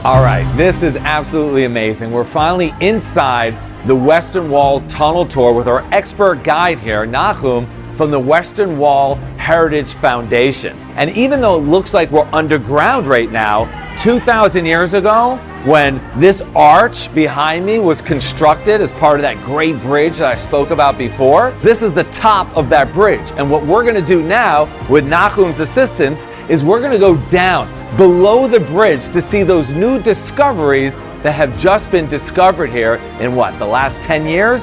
All right, this is absolutely amazing. We're finally inside the Western Wall Tunnel Tour with our expert guide here, Nahum, from the Western Wall Heritage Foundation. And even though it looks like we're underground right now, 2,000 years ago, when this arch behind me was constructed as part of that great bridge that I spoke about before, this is the top of that bridge. And what we're gonna do now, with Nahum's assistance, is we're gonna go down below the bridge to see those new discoveries that have just been discovered here in what, the last 10 years?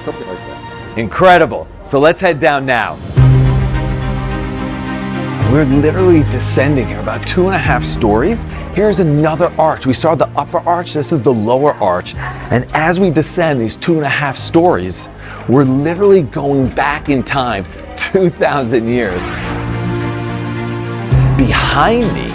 Something like that. Incredible. So let's head down now. We're literally descending here about 2.5 stories. Here's another arch. We saw the upper arch, this is the lower arch. And as we descend these 2.5 stories, we're literally going back in time 2,000 years. Behind me,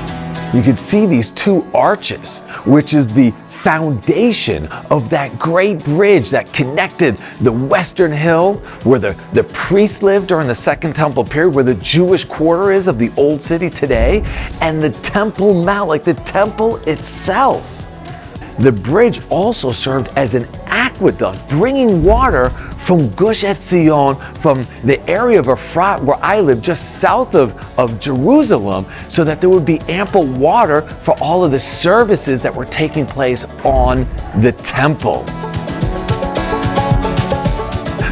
you can see these two arches, which is the foundation of that great bridge that connected the Western Hill, where the priests lived during the Second Temple period, where the Jewish quarter is of the Old City today, and the Temple Mount, like the temple itself. The bridge also served as an aqueduct, bringing water from Gush Etzion, from the area of Efrat where I live, just south of Jerusalem, so that there would be ample water for all of the services that were taking place on the temple.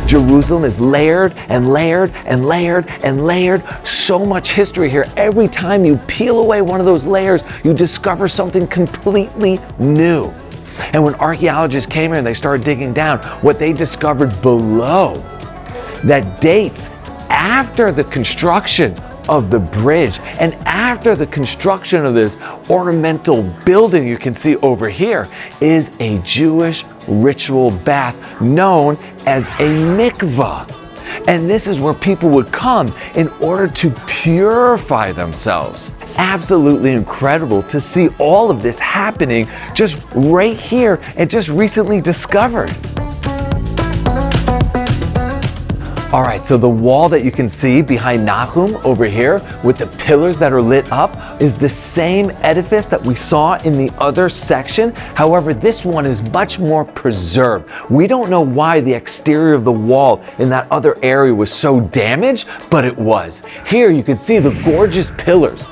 Jerusalem is layered and layered and layered and layered. So much history here. Every time you peel away one of those layers, you discover something completely new. And when archaeologists came here and they started digging down, what they discovered below that dates after the construction of the bridge and after the construction of this ornamental building you can see over here is a Jewish ritual bath known as a mikvah. And this is where people would come in order to purify themselves. Absolutely incredible to see all of this happening just right here and just recently discovered. All right, so the wall that you can see behind Nahum over here with the pillars that are lit up is the same edifice that we saw in the other section. However, this one is much more preserved. We don't know why the exterior of the wall in that other area was so damaged, but it was. Here you can see the gorgeous pillars.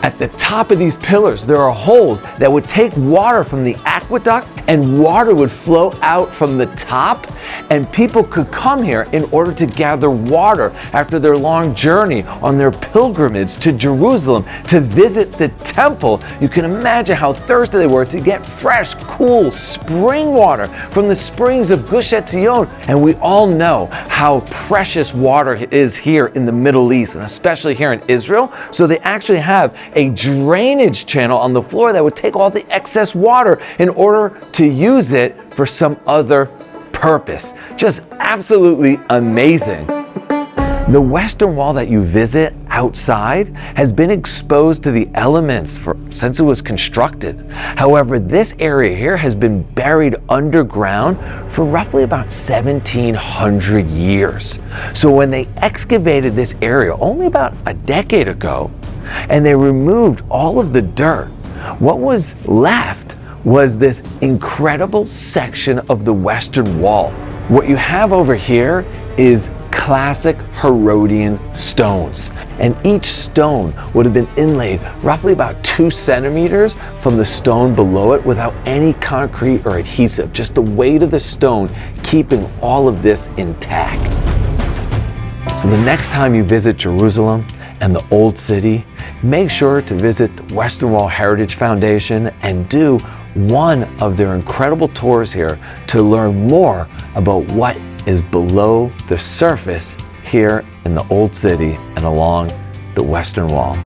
At the top of these pillars, there are holes that would take water from the aqueduct, and water would flow out from the top, and people could come here in order to gather water after their long journey on their pilgrimage to Jerusalem to visit the temple. You can imagine how thirsty they were to get fresh, cool spring water from the springs of Gush Etzion. And we all know how precious water is here in the Middle East, and especially here in Israel. So they actually have a drainage channel on the floor that would take all the excess water in order to use it for some other purpose. Just absolutely amazing. The Western Wall that you visit outside has been exposed to the elements since it was constructed. However, this area here has been buried underground for roughly about 1,700 years. So when they excavated this area only about a decade ago, and they removed all of the dirt, what was left was this incredible section of the Western Wall. What you have over here is classic Herodian stones, and each stone would have been inlaid roughly about 2 centimeters from the stone below it without any concrete or adhesive, just the weight of the stone keeping all of this intact. So the next time you visit Jerusalem and the Old City, make sure to visit the Western Wall Heritage Foundation and do one of their incredible tours here to learn more about what is below the surface here in the Old City and along the Western Wall.